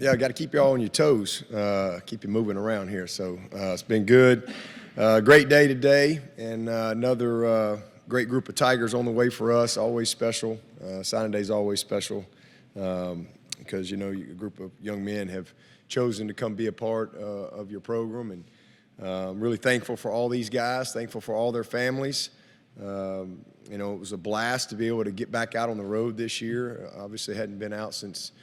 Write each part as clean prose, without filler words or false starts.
Yeah, got to keep you all on your toes, keep you moving around here. So it's been good. Great day today, and another great group of Tigers on the way for us. Always special. Signing day is always special because, you know, a group of young men have chosen to come be a part of your program, and I'm really thankful for all these guys, thankful for all their families. You know, it was a blast to be able to get back out on the road this year. Obviously, hadn't been out since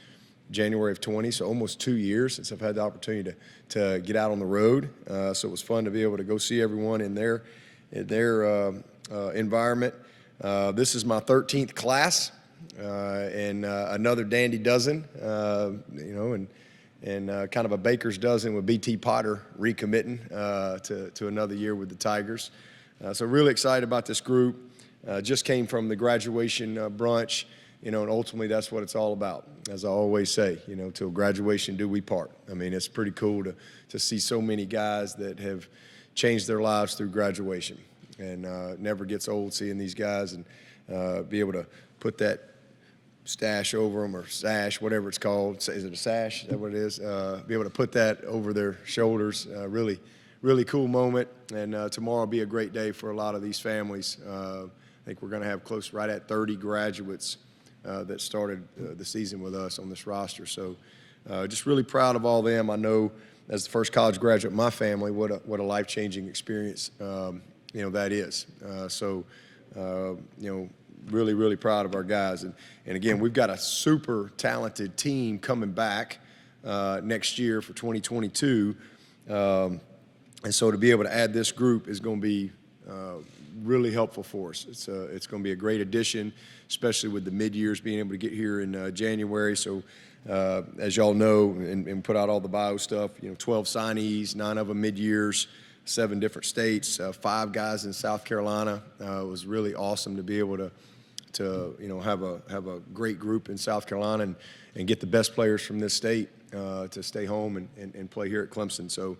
January of 20, so almost 2 years since I've had the opportunity to get out on the road. So it was fun to be able to go see everyone in their environment. This is my 13th class, and another dandy dozen, you know, and kind of a baker's dozen with B.T. Potter recommitting to another year with the Tigers. So really excited about this group. Just came from the graduation brunch, you know, and ultimately that's what it's all about. As I always say, you know, till graduation do we part. I mean, it's pretty cool to see so many guys that have changed their lives through graduation. And it never gets old seeing these guys and be able to put that stash over them, or sash, whatever it's called. Is it a sash? Is that what it is? Be able to put that over their shoulders. Really cool moment. And tomorrow will be a great day for a lot of these families. I think we're going to have close right at 30 graduates that started the season with us on this roster. So just really proud of all them. I know as the first college graduate in my family, what a life-changing experience, you know, that is. So, you know, really proud of our guys. And again, we've got a super talented team coming back next year for 2022. And so to be able to add this group is going to be really helpful for us. It's going to be a great addition, especially with the mid-years being able to get here in January. So as y'all know, and put out all the bio stuff, you know, 12 signees, 9 of them mid-years, 7 different states, 5 guys in South Carolina. It was really awesome to be able to you know, have a great group in South Carolina and get the best players from this state to stay home and play here at Clemson. So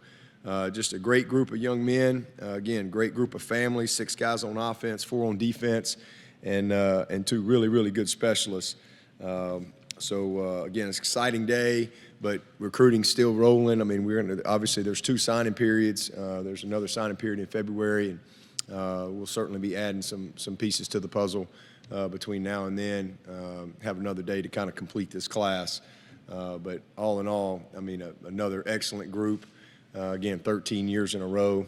just a great group of young men. Again, great group of families, 6 guys on offense, 4 on defense, and 2 really good specialists. So again, it's an exciting day, but recruiting's still rolling. I mean, obviously there's 2 signing periods. There's another signing period in February, and we'll certainly be adding some pieces to the puzzle between now and then. Have another day to kind of complete this class. But all in all, I mean, another excellent group. Again, 13 years in a row.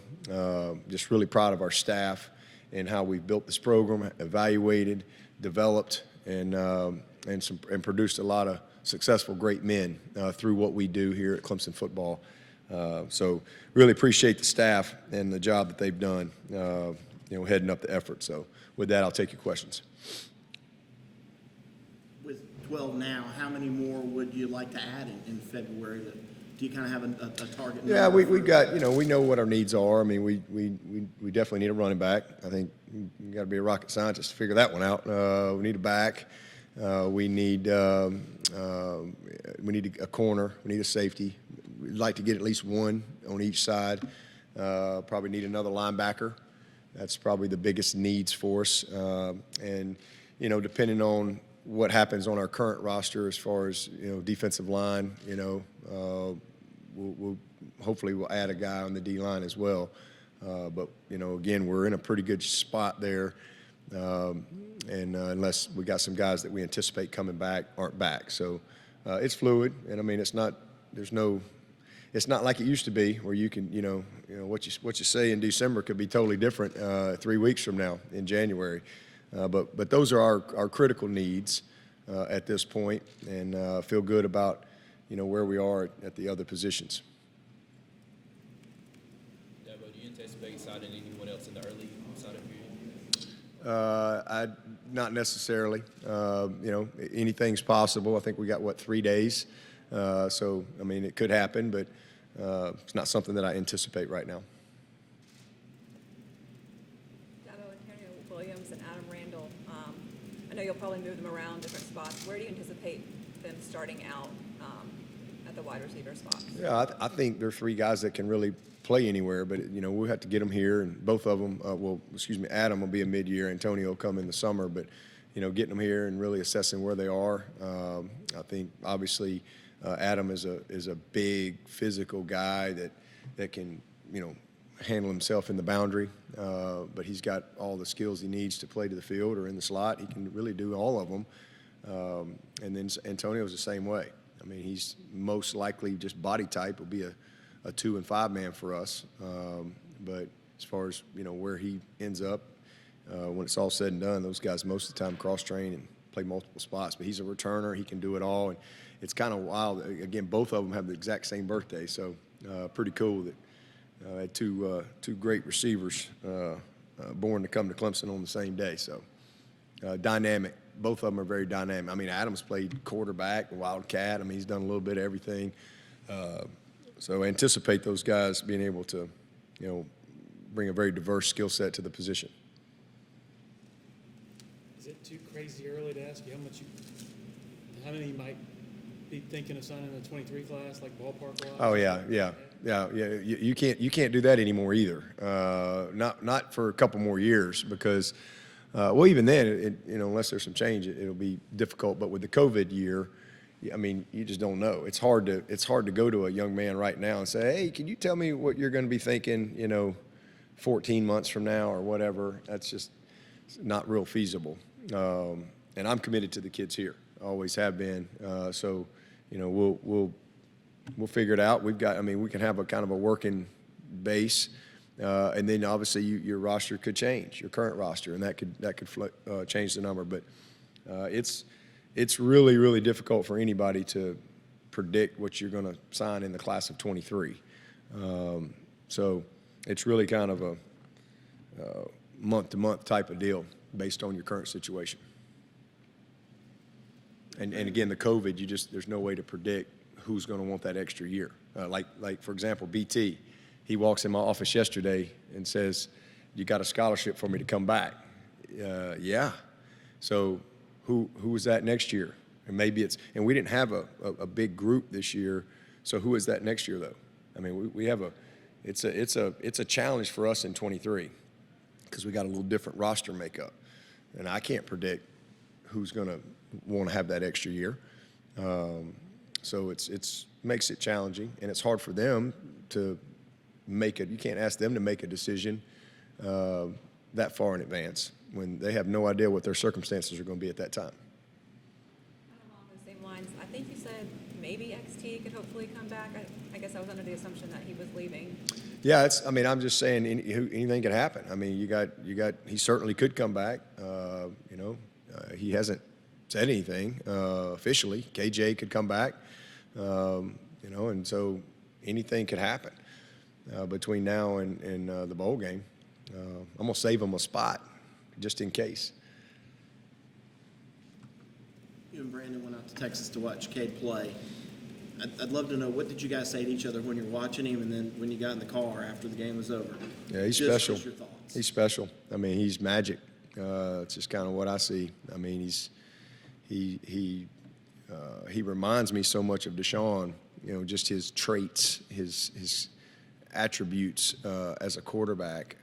Just really proud of our staff and how we've built this program, evaluated, developed, and produced a lot of successful, great men through what we do here at Clemson football. So really appreciate the staff and the job that they've done, you know, heading up the effort. So with that, I'll take your questions. With 12 now, how many more would you like to add in February? Do you kind of have a target? Yeah, we've got, you know, we know what our needs are. I mean, we definitely need a running back. I think you got to be a rocket scientist to figure that one out. We need a back. We need a corner. We need a safety. We'd like to get at least 1 on each side. Probably need another linebacker. That's probably the biggest needs for us. And, you know, depending on what happens on our current roster as far as, you know, defensive line, you know, we'll hopefully we'll add a guy on the D line as well. But, you know, again, we're in a pretty good spot there. And unless we got some guys that we anticipate coming back aren't back. So it's fluid. And I mean, it's not like it used to be where you can, you know, what you say in December could be totally different 3 weeks from now in January. But those are our critical needs at this point, and feel good about, you know, where we are at the other positions. Dabo, do you anticipate signing anyone else in the early signing period? Not necessarily. You know, anything's possible. I think we got, 3 days? So, I mean, it could happen, but it's not something that I anticipate right now. I know you'll probably move them around different spots. Where do you anticipate them starting out at the wide receiver spots? Yeah, I think there are 3 guys that can really play anywhere, but, you know, we'll have to get them here, and both of them, Adam will be a mid-year, Antonio will come in the summer, but, you know, getting them here and really assessing where they are. I think, obviously, Adam is a big physical guy that can, handle himself in the boundary, but he's got all the skills he needs to play to the field or in the slot. He can really do all of them. And then Antonio's the same way. I mean, he's most likely just body type will be a 2 and 5 man for us. But as far as, where he ends up, when it's all said and done, those guys most of the time cross-train and play multiple spots. But he's a returner. He can do it all. And it's kind of wild. Again, both of them have the exact same birthday. So pretty cool that had two great receivers born to come to Clemson on the same day. So dynamic. Both of them are very dynamic. I mean, Adams played quarterback, wildcat. I mean, he's done a little bit of everything. So anticipate those guys being able to, bring a very diverse skill set to the position. Is it too crazy early to ask you how many you might be thinking of signing in the 23 class, like ballpark-wise? Oh yeah. You can't do that anymore either. Not for a couple more years because, well, even then, unless there's some change, it'll be difficult. But with the COVID year, I mean, you just don't know. It's hard to go to a young man right now and say, hey, can you tell me what you're going to be thinking, 14 months from now or whatever. That's just not real feasible. And I'm committed to the kids here. Always have been. So, we'll figure it out. We can have a kind of a working base, and then obviously your roster could change, your current roster, and that could change the number. But it's really, really difficult for anybody to predict what you're going to sign in the class of 23. So it's really kind of a month-to-month type of deal based on your current situation. And again, the COVID, there's no way to predict who's going to want that extra year. Like for example, BT, he walks in my office yesterday and says, "You got a scholarship for me to come back?" Yeah. So who is that next year? And maybe and we didn't have a big group this year. So who is that next year though? I mean, we have it's a challenge for us in 23 because we got a little different roster makeup, and I can't predict who's going to want to have that extra year. So it's makes it challenging, and it's hard for them to make it. You can't ask them to make a decision that far in advance when they have no idea what their circumstances are going to be at that time. Along the same lines, I think you said maybe XT could hopefully come back. I guess I was under the assumption that he was leaving. Yeah, I'm just saying anything can happen. I mean, he certainly could come back. He hasn't said anything officially. KJ could come back, and so anything could happen between now and the bowl game. I'm going to save him a spot just in case. You and Brandon went out to Texas to watch Cade play. I'd love to know, what did you guys say to each other when you're watching him and then when you got in the car after the game was over? Yeah, he's Just special. your thoughts. He's special. I mean, he's magic. It's just kind of what I see. I mean, he reminds me so much of Deshaun. Just his traits, his attributes as a quarterback,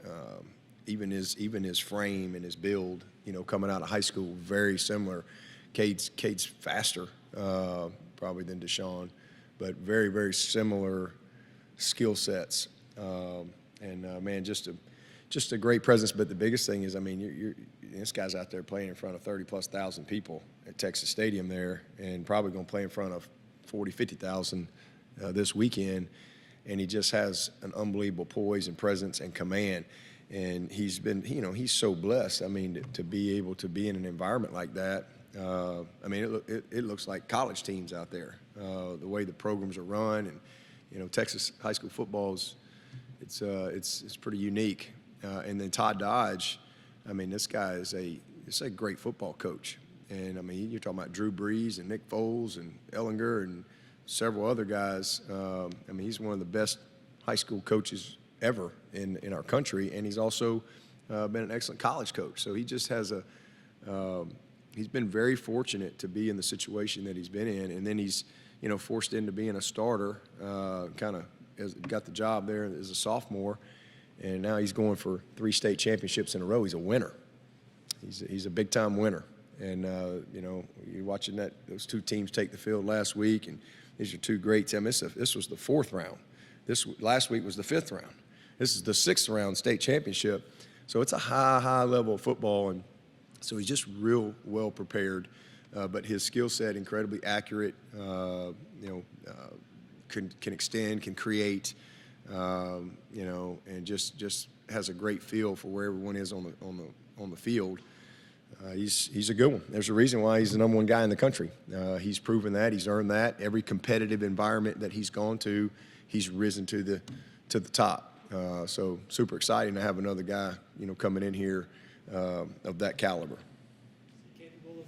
even his frame and his build. Coming out of high school, very similar. Cade's faster probably than Deshaun, but very, very similar skill sets. Man, just a great presence. But the biggest thing is, I mean, this guy's out there playing in front of 30,000+ people at Texas Stadium there, and probably going to play in front of 50,000 this weekend. And he just has an unbelievable poise and presence and command. And he's been, he's so blessed. I mean, to be able to be in an environment like that. I mean, it looks like college teams out there. The way the programs are run, and Texas high school football it's pretty unique. And then Todd Dodge, I mean, this guy is a great football coach. And I mean, you're talking about Drew Brees and Nick Foles and Ellinger and several other guys. I mean, he's one of the best high school coaches ever in our country, and he's also been an excellent college coach. So he just has he's been very fortunate to be in the situation that he's been in, and then he's forced into being a starter. Kind of got the job there as a sophomore, and now he's going for 3 state championships in a row. He's a winner. He's a big time winner, and you're watching those 2 teams take the field last week, and These are two greats. I mean, this was the 4th round. Last week was the 5th round. This is the 6th round state championship. So it's a high level of football, and so he's just real well prepared. But his skill set incredibly accurate. Can extend, can create, and just has a great feel for where everyone is on the field. He's a good one. There's a reason why he's the #1 guy in the country. He's proven that. He's earned that. Every competitive environment that he's gone to, he's risen to the top. So super exciting to have another guy, coming in here of that caliber. Capable of,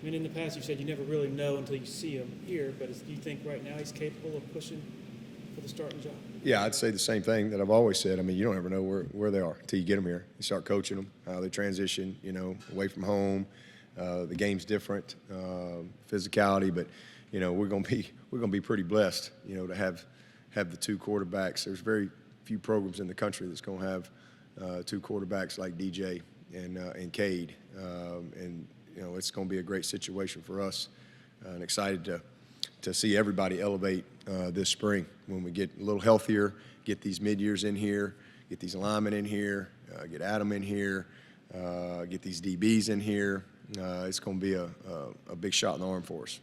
I mean, in the past you said you never really know until you see him here, but do you think right now he's capable of pushing for the starting job? Yeah, I'd say the same thing that I've always said. I mean, you don't ever know where they are until you get them here. You start coaching them, how they transition, away from home. The game's different, physicality, but we're gonna be pretty blessed, to have the 2 quarterbacks. There's very few programs in the country that's gonna have 2 quarterbacks like DJ and Cade, and it's gonna be a great situation for us, and excited to see everybody elevate this spring when we get a little healthier, get these mid-years in here, get these linemen in here, get Adam in here, get these DBs in here. It's going to be a big shot in the arm for us.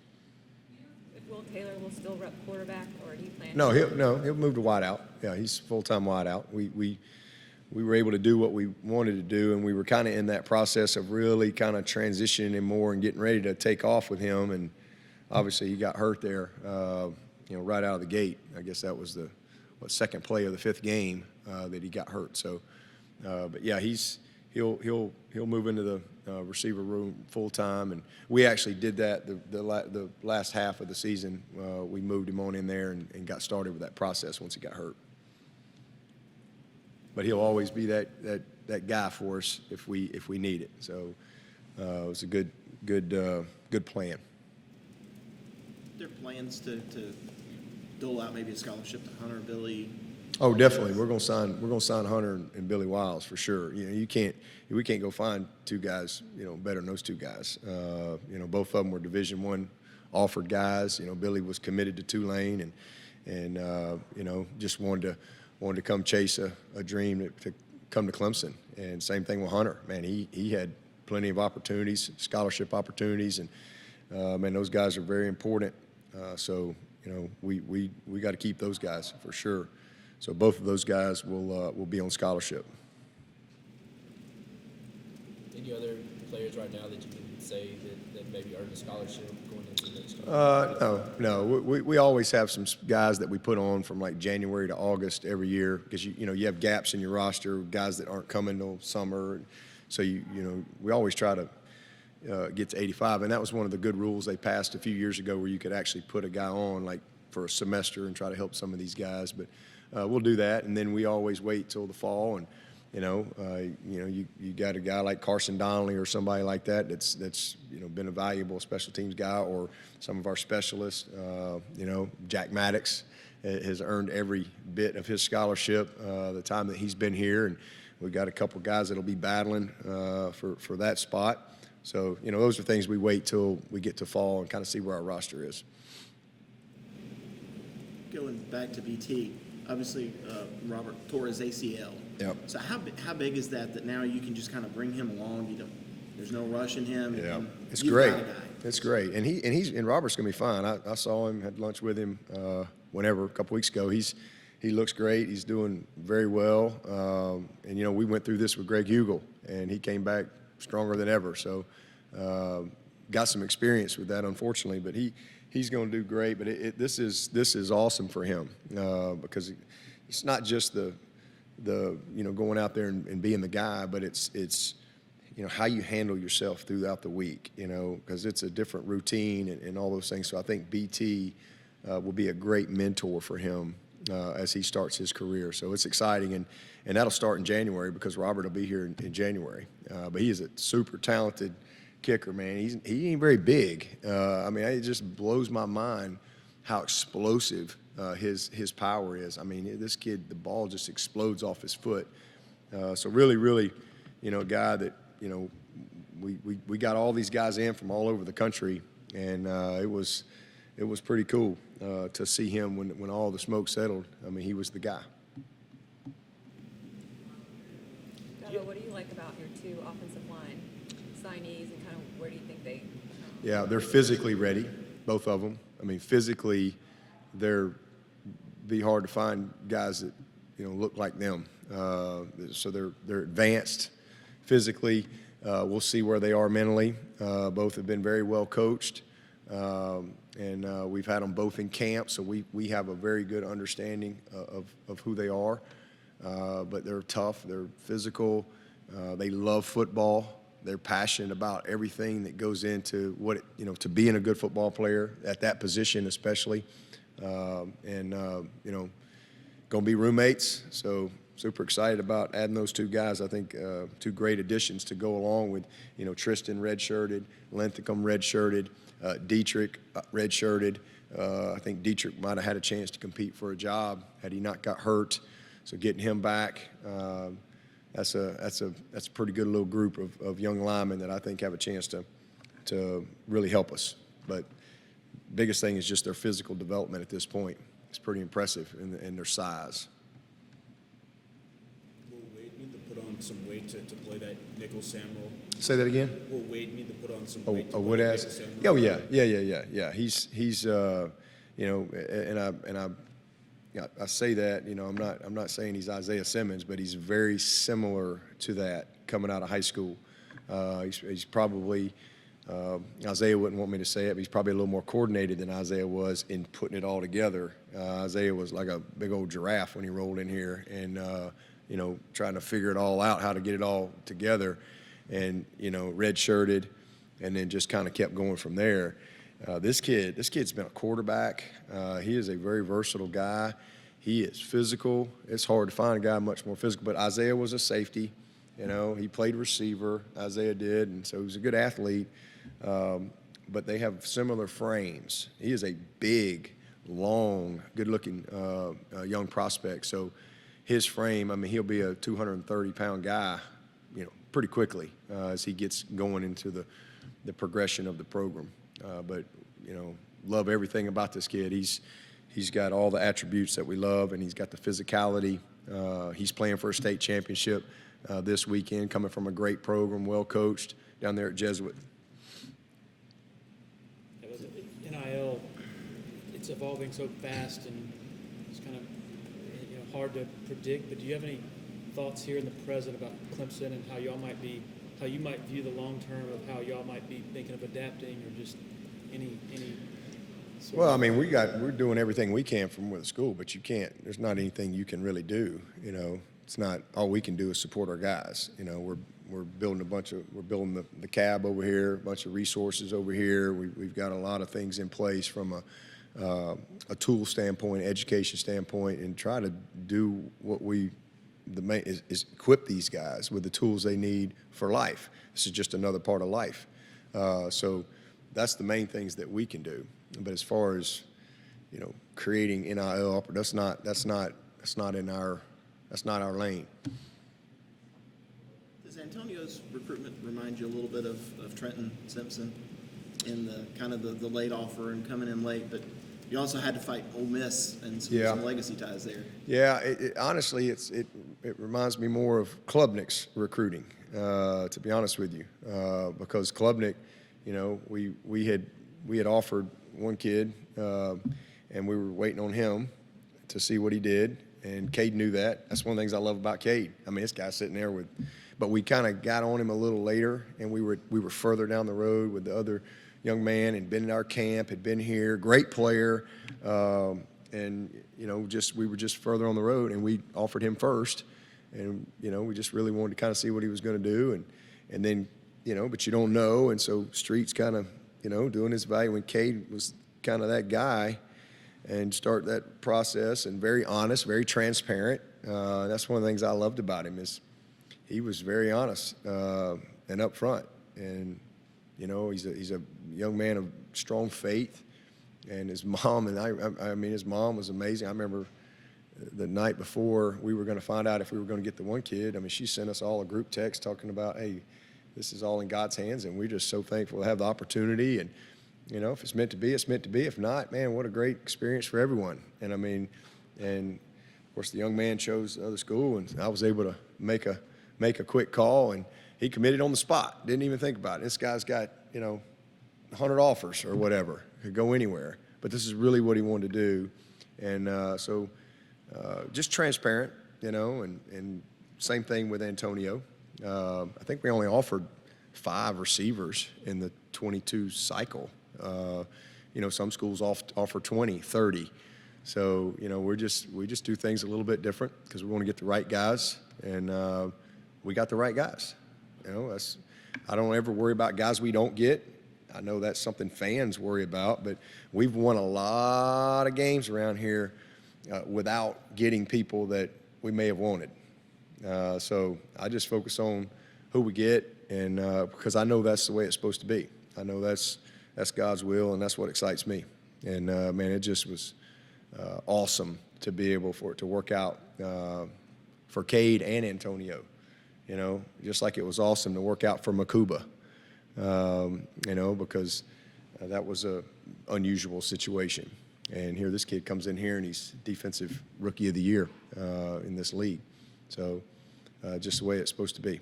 If Will Taylor will still rep quarterback, or do you plan? No, he'll move to wideout. Yeah, he's full-time wideout. We were able to do what we wanted to do, and we were kind of in that process of really kind of transitioning him more and getting ready to take off with him. And obviously, he got hurt there, right out of the gate. I guess that was the second play of the 5th game that he got hurt. So, but yeah, he'll move into the receiver room full time, and we actually did that the last half of the season. We moved him on in there and got started with that process once he got hurt. But he'll always be that guy for us if we need it. So it was a good plan. Are there plans to dole out maybe a scholarship to Hunter, Billy? Oh, definitely. We're gonna sign Hunter and Billy Wiles for sure. We can't go find 2 guys, better than those 2 guys. Both of them were Division I offered guys. Billy was committed to Tulane and just wanted to come chase a dream to come to Clemson. And same thing with Hunter. Man, he had plenty of opportunities, scholarship opportunities, and man, those guys are very important. So we got to keep those guys for sure. So both of those guys will be on scholarship. Any other players right now that you can say that maybe earned a scholarship going into the next year? No. We always have some guys that we put on from like January to August every year because you have gaps in your roster, guys that aren't coming till summer. So we always try to get to 85, and that was one of the good rules they passed a few years ago where you could actually put a guy on like for a semester and try to help some of these guys. But we'll do that, and then we always wait till the fall. And you got a guy like Carson Donnelly or somebody like that that's been a valuable special teams guy, or some of our specialists. Jack Maddox has earned every bit of his scholarship the time that he's been here, and we've got a couple guys that'll be battling for that spot. So those are things we wait till we get to fall and kind of see where our roster is. Going back to BT, obviously Robert tore his ACL. Yep. So how big is that now you can just kind of bring him along? There's no rush in him. Yeah, it's you've great. got a guy. It's great, and Robert's gonna be fine. I saw him, had lunch with him a couple weeks ago. He looks great. He's doing very well. And we went through this with Greg Hugel, and he came back stronger than ever. So got some experience with that, unfortunately, but he's going to do great. But this is awesome for him because it's not just the going out there and being the guy, but it's how you handle yourself throughout the week. Because it's a different routine and all those things. So I think BT will be a great mentor for him as he starts his career. So it's exciting, and that'll start in January because Robert will be here in January. But he is a super talented kicker, man. He ain't very big. It just blows my mind how explosive his power is. This kid, the ball just explodes off his foot. So really, a guy that we got all these guys in from all over the country, and it was it was pretty cool to see him when all the smoke settled. I mean, he was the guy. Dabo, what do you like about your two offensive line signees, and kind of where do you think they? Yeah, they're physically ready, both of them. I mean, physically, be hard to find guys that look like them. So they're advanced physically. We'll see where they are mentally. Both have been very well coached, and we've had them both in camp, so we have a very good understanding of who they are. But they're tough. They're physical. They love football. They're passionate about everything that goes into to being a good football player at that position, especially. Going to be roommates. So super excited about adding those two guys. I think two great additions to go along with, Tristan redshirted, Linthicum redshirted, Dietrich redshirted. I think Dietrich might have had a chance to compete for a job had he not got hurt. So getting him back, that's a pretty good little group of young linemen that I think have a chance to really help us. But biggest thing is just their physical development at this point. It's pretty impressive in their size. Will Wade need to put on some weight to play that nickel Sam role? Say that again? Will Wade need to put on some weight to play Wood that ass? nickel Sam role? Yeah. He's I say that, I'm not saying he's Isaiah Simmons, but he's very similar to that coming out of high school. He's probably Isaiah wouldn't want me to say it, but he's probably a little more coordinated than Isaiah was in putting it all together. Isaiah was like a big old giraffe when he rolled in here and, trying to figure it all out, how to get it all together, and, red-shirted, and then just kind of kept going from there. This kid's been a quarterback. He is a very versatile guy. He is physical. It's hard to find a guy much more physical, but Isaiah was a safety. He played receiver, Isaiah did, and so he was a good athlete. But they have similar frames. He is a big, long, good-looking young prospect. So his frame, he'll be a 230-pound guy, pretty quickly as he gets going into the progression of the program. But love everything about this kid. He's got all the attributes that we love, and he's got the physicality. He's playing for a state championship this weekend, coming from a great program, well coached down there at Jesuit. NIL, it's evolving so fast, and it's kind of hard to predict. But do you have any thoughts here in the present about Clemson and how you might view the long term of how y'all might be thinking of adapting, or just any? Well, we're doing everything we can from with the school, but you can't. There's not anything you can really do. It's not all we can do is support our guys. We're building we're building the cab over here, a bunch of resources over here. We've got a lot of things in place from a tool standpoint, education standpoint, and try to do what is equip these guys with the tools they need for life. This is just another part of life. So that's the main things that we can do. But as far as creating NIL, that's not our lane. Does Antonio's recruitment remind you a little bit of Trenton Simpson in the kind of the late offer and coming in late, but you also had to fight Ole Miss and some legacy ties there? Yeah, Honestly, it reminds me more of Klubnik's recruiting, to be honest with you, because Klubnik, we had offered one kid, and we were waiting on him to see what he did, and Cade knew that. That's one of the things I love about Cade. This guy's sitting there but we kind of got on him a little later, and we were further down the road with the other young man, and been in our camp, had been here, great player, and we were just further on the road, and we offered him first, and we just really wanted to kind of see what he was going to do, and then but you don't know, and so Street's kind of doing his value when Cade was kind of that guy, and start that process, and very honest, very transparent. That's one of the things I loved about him is he was very honest and upfront, and he's a young man of strong faith, and his mom his mom was amazing. I remember the night before we were going to find out if we were going to get the one kid. She sent us all a group text talking about, hey, this is all in God's hands, and we're just so thankful to have the opportunity. And You know, if it's meant to be, it's meant to be. If not, man, what a great experience for everyone. And I mean, and of course the young man chose the other school, and I was able to make a quick call, and he committed on the spot. Didn't even think about it. This guy's got, you know, 100 offers or whatever. Could go anywhere. But this is really what he wanted to do. And so just transparent, you know, and same thing with Antonio. I think we only offered 5 receivers in the 22 cycle. You know, some schools offer 20, 30. So, you know, we just do things a little bit different because we want to get the right guys, and we got the right guys. You know, I don't ever worry about guys we don't get. I know that's something fans worry about, but we've won a lot of games around here without getting people that we may have wanted. So I just focus on who we get, and because I know that's the way it's supposed to be. I know that's God's will, and that's what excites me. And man, it just was awesome to be able for it to work out for Cade and Antonio. You know, just like it was awesome to work out for Makuba. You know, because that was a unusual situation. And here this kid comes in here and he's Defensive Rookie of the Year in this league. So just the way it's supposed to be.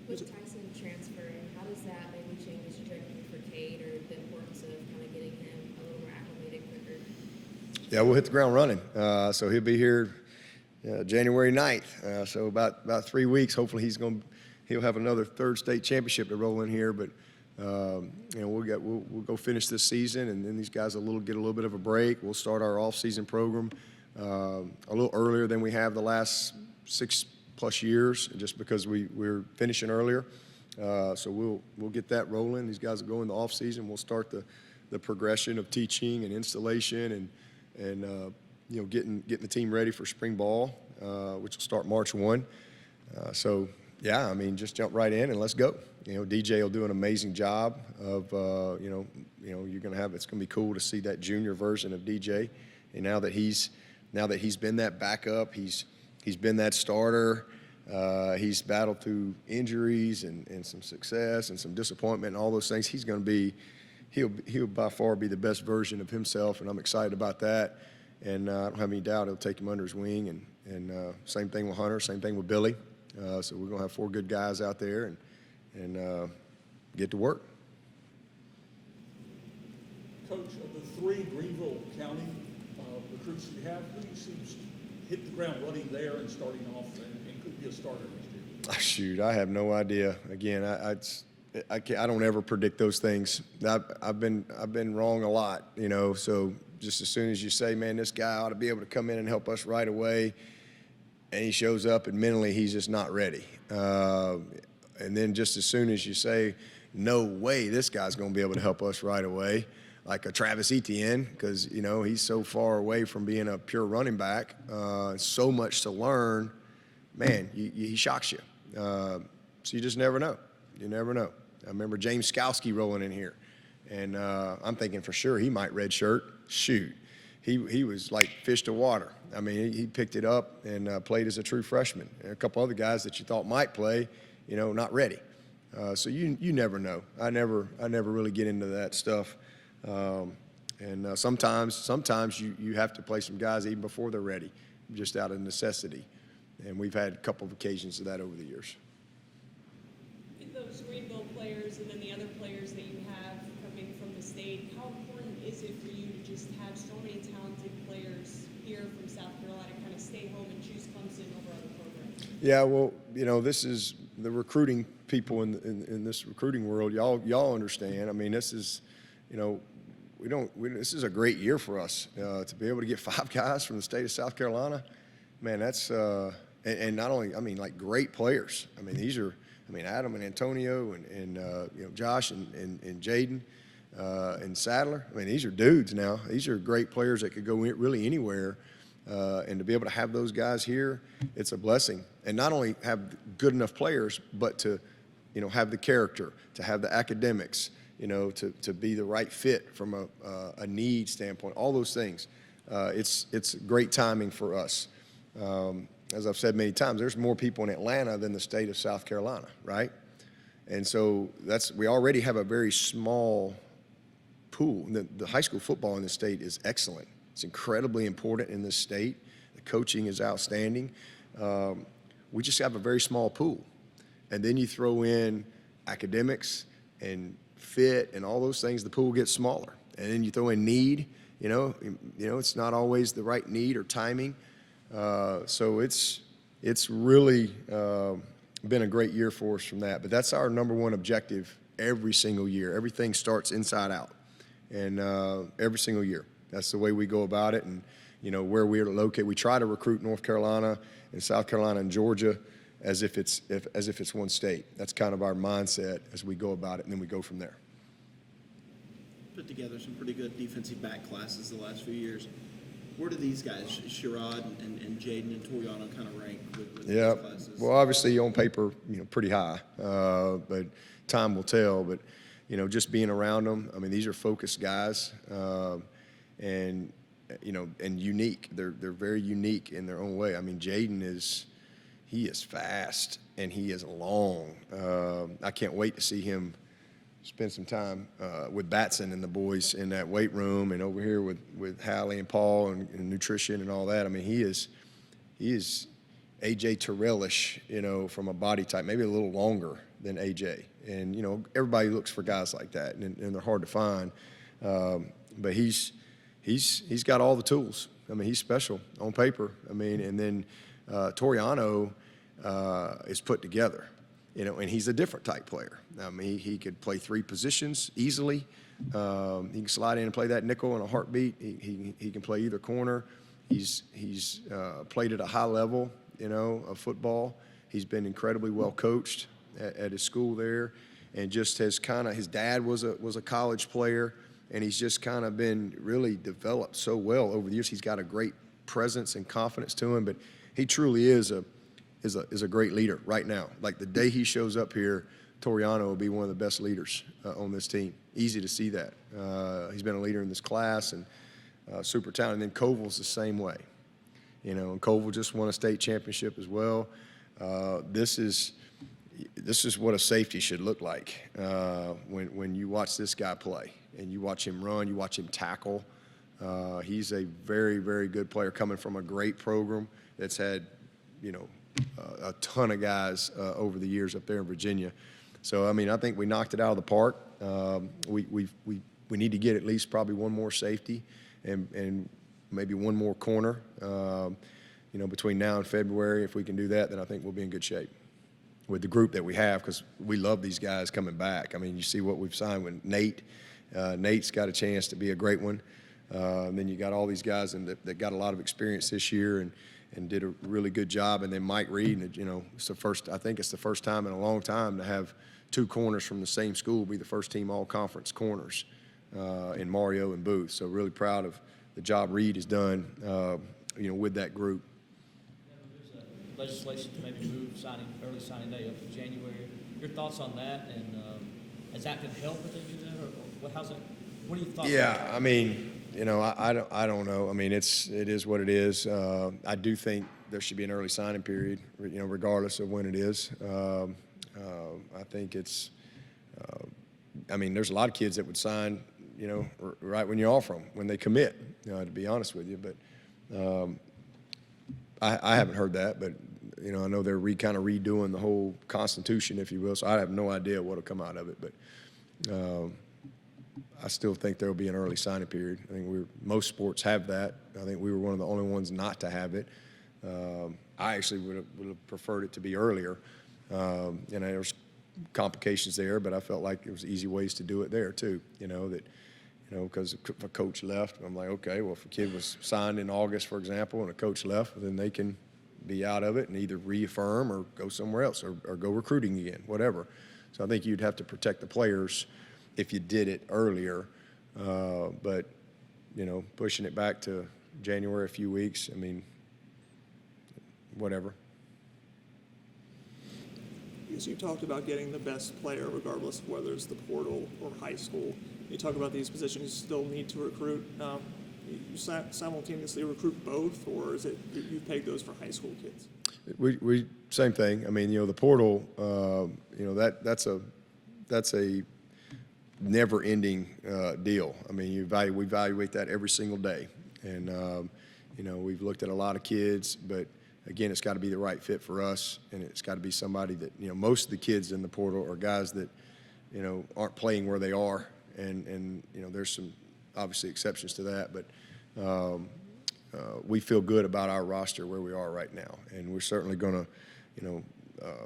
With Tyson transferring, how does that maybe change the trajectory for Cade, or the importance of kind of getting him a little more acclimated quicker? Yeah, we'll hit the ground running. So he'll be here January 9th. So about 3 weeks. Hopefully he'll have another third state championship to roll in here. But you know, we'll go finish this season, and then these guys get a little bit of a break. We'll start our off-season program a little earlier than we have the last 6+ years, just because we're finishing earlier. So we'll get that rolling. These guys will go in the off-season. We'll start the progression of teaching and installation and you know, getting the team ready for spring ball, which will start March 1. So yeah, I mean, just jump right in and let's go. You know, DJ will do an amazing job of you know it's gonna be cool to see that junior version of DJ. And now that he's been that backup, he's been that starter. He's battled through injuries and some success and some disappointment and all those things. He'll by far be the best version of himself, and I'm excited about that. And I don't have any doubt he'll take him under his wing. And same thing with Hunter, same thing with Billy. So we're gonna have 4 good guys out there and get to work. Coach, of the 3 Greenville County recruits you have, who do you see hit the ground running there and starting off and could be a starter next year? Shoot, I have no idea. Again, I don't ever predict those things. I've been wrong a lot, you know. So just as soon as you say, man, this guy ought to be able to come in and help us right away, and he shows up and mentally he's just not ready. And then just as soon as you say, no way, this guy's going to be able to help us right away, like a Travis Etienne, because, you know, he's so far away from being a pure running back, so much to learn, man, he shocks you. So you just never know. You never know. I remember James Skowski rolling in here, and I'm thinking for sure he might redshirt. Shoot, he was like fish to water. I mean, he picked it up and played as a true freshman. And a couple other guys that you thought might play, you know, not ready. So you never know. I never really get into that stuff. And sometimes you have to play some guys even before they're ready, just out of necessity. And we've had a couple of occasions of that over the years. In those Greenville players and then the other players that you have coming from the state, how important is it for you to just have so many talented players here from South Carolina kind of stay home and choose Clemson over other programs? Yeah, well, you know, this is the recruiting people in this recruiting world. Y'all understand. I mean, this is, you know, this is a great year for us to be able to get 5 guys from the state of South Carolina. Man, that's and not only, I mean, like great players. I mean, these are, I mean, Adam and Antonio and you know, Josh and Jaden and Sadler. I mean, these are dudes now. These are great players that could go really anywhere. And to be able to have those guys here, it's a blessing. And not only have good enough players, but to, you know, have the character, to have the academics, you know, to be the right fit from a need standpoint, all those things. It's great timing for us. As I've said many times, there's more people in Atlanta than the state of South Carolina, right? And so we already have a very small pool. The high school football in the state is excellent. It's incredibly important in this state. The coaching is outstanding. We just have a very small pool. And then you throw in academics and fit and all those things, the pool gets smaller. And then you throw in need, it's not always the right need or timing. So it's really been a great year for us from that. But that's our number one objective every single year. Everything starts inside out. And every single year. That's the way we go about it. And, where we're located, we try to recruit North Carolina and South Carolina and Georgia as if it's one state. That's kind of our mindset as we go about it, and then we go from there. Put together some pretty good defensive back classes the last few years. Where do these guys, Sherrod and Jaden and Toriano, kind of rank with these classes? Well, obviously on paper, pretty high, but time will tell. But just being around them, I mean, these are focused guys, and unique. They're very unique in their own way. I mean, Jaden is fast and he is long. I can't wait to see him spend some time with Batson and the boys in that weight room and over here with Hallie and Paul and nutrition and all that. I mean, he is AJ Terrell-ish, from a body type, maybe a little longer than AJ. And, everybody looks for guys like that, and they're hard to find. But he's got all the tools. I mean, he's special on paper. I mean, and then Toriano is put together, and he's a different type player. I mean, he could play 3 positions easily. He can slide in and play that nickel in a heartbeat. He can play either corner. He's played at a high level, of football. He's been incredibly well coached at his school there, and just has his dad was a college player, and he's just kind of been really developed so well over the years. He's got a great presence and confidence to him, but he truly is a great leader right now. Like the day he shows up here, Toriano will be one of the best leaders on this team. Easy to see that. He's been a leader in this class and super talented. And then Koval's the same way. And Koval just won a state championship as well. This is what a safety should look like when you watch this guy play and you watch him run, you watch him tackle. He's a very, very good player coming from a great program that's had, a ton of guys over the years up there in Virginia. So, I mean, I think we knocked it out of the park. We need to get at least probably one more safety and maybe one more corner, between now and February. If we can do that, then I think we'll be in good shape with the group that we have, because we love these guys coming back. I mean, you see what we've signed with Nate. Nate's got a chance to be a great one. And then you got all these guys that got a lot of experience this year and did a really good job. And then Mike Reed, I think it's the first time in a long time to have 2 corners from the same school be the first team all-conference corners in Mario and Booth. So really proud of the job Reed has done, with that group. There's legislation to maybe move early signing day up to January. Your thoughts on that, and is that going to help if they do that, or how's it? What are your thoughts? Yeah, I mean, I don't know. I mean, it is what it is. I do think there should be an early signing period, regardless of when it is. I think it's. I mean, there's a lot of kids that would sign, right when you offer them, when they commit. To be honest with you, but I haven't heard that. But I know they're kind of redoing the whole Constitution, if you will. So I have no idea what'll come out of it, but. I still think there will be an early signing period. I think most sports have that. I think we were one of the only ones not to have it. I actually would have preferred it to be earlier. There's complications there, but I felt like there was easy ways to do it there too. Because if a coach left, I'm like, okay, well, if a kid was signed in August, for example, and a coach left, then they can be out of it and either reaffirm or go somewhere else or go recruiting again, whatever. So I think you'd have to protect the players if you did it earlier, but pushing it back to January a few weeks, I mean, whatever. Because you talked about getting the best player regardless of whether it's the portal or high school. You talk about these positions you still need to recruit. You simultaneously recruit both, or is it you peg those for high school kids? We same thing. I mean, the portal, that's that's a never-ending deal. I mean, we evaluate that every single day, and you know, we've looked at a lot of kids, but again, it's got to be the right fit for us, and it's got to be somebody that, you know, most of the kids in the portal are guys that, you know, aren't playing where they are, and you know, there's some obviously exceptions to that, but we feel good about our roster where we are right now, and we're certainly going to, you know,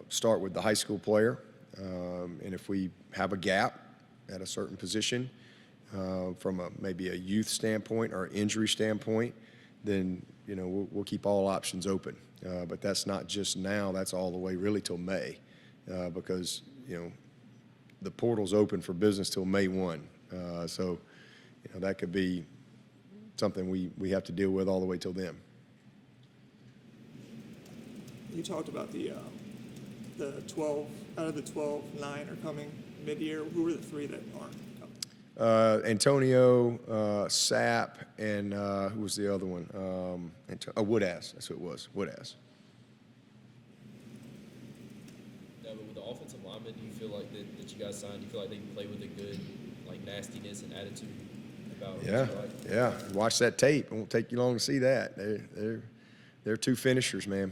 start with the high school player, and if we have a gap at a certain position from maybe a youth standpoint or injury standpoint, then, you know, we'll keep all options open. But that's not just now, that's all the way really till May, because, you know, the portal's open for business till May 1. So, you know, that could be something we have to deal with all the way till then. You talked about the 12, out of the 12, 9 are coming mid-year. Who were the 3 that aren't coming? Antonio, Sapp, and who was the other one? Woodass. That's who it was. Woodass. Now, but with the offensive linemen, do you feel like that you guys signed? Do you feel like they can play with a good like nastiness and attitude about? Yeah, yeah. Watch that tape. It won't take you long to see that. They're two finishers, man.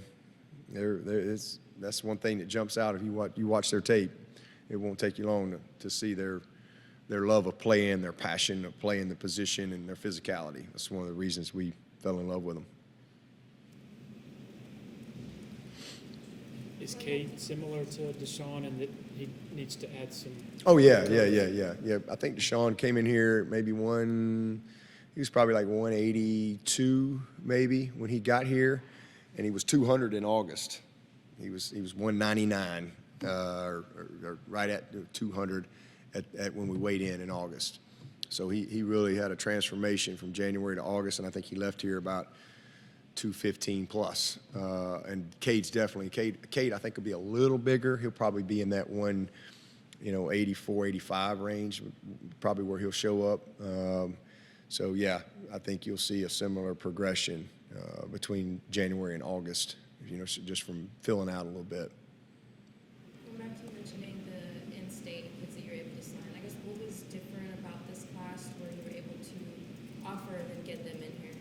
That's one thing that jumps out if you watch their tape. It won't take you long to see their love of playing, their passion of playing the position, and their physicality. That's one of the reasons we fell in love with them. Is Cade similar to Deshaun in that he needs to add some? Oh, yeah. I think Deshaun came in here maybe he was probably like 182 maybe when he got here, and he was 200 in August. He was 199 or right at 200 at when we weighed in August. So he really had a transformation from January to August, and I think he left here about 215 plus. And Cade's definitely, Cade I think will be a little bigger. He'll probably be in that 84, 85 range, probably where he'll show up. So yeah, I think you'll see a similar progression between January and August, you know, just from filling out a little bit. Going back to mentioning the in-state kids that you're able to sign, I guess what was different about this class where you were able to offer and get them in here?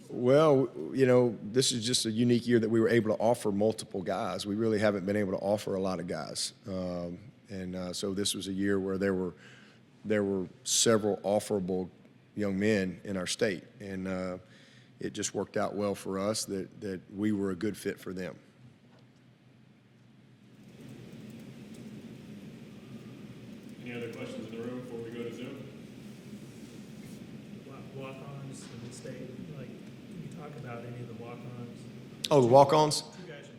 Well, you know, this is just a unique year that we were able to offer multiple guys. We really haven't been able to offer a lot of guys. So this was a year where there were several offerable young men in our state. And it just worked out well for us that we were a good fit for them. Any other questions in the room before we go to Zoom? Walk-ons in the state, like, can you talk about any of the walk-ons? Oh, the walk-ons? Two guys in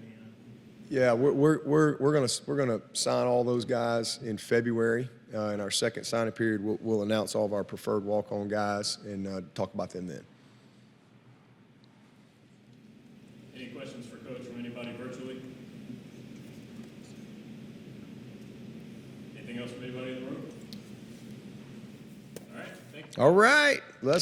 the Yeah, we're gonna sign all those guys in February. In our second signing period, we'll announce all of our preferred walk-on guys and talk about them then. Any questions for Coach from anybody virtually? Anything else from anybody in the room? All right, thank you. All right, let's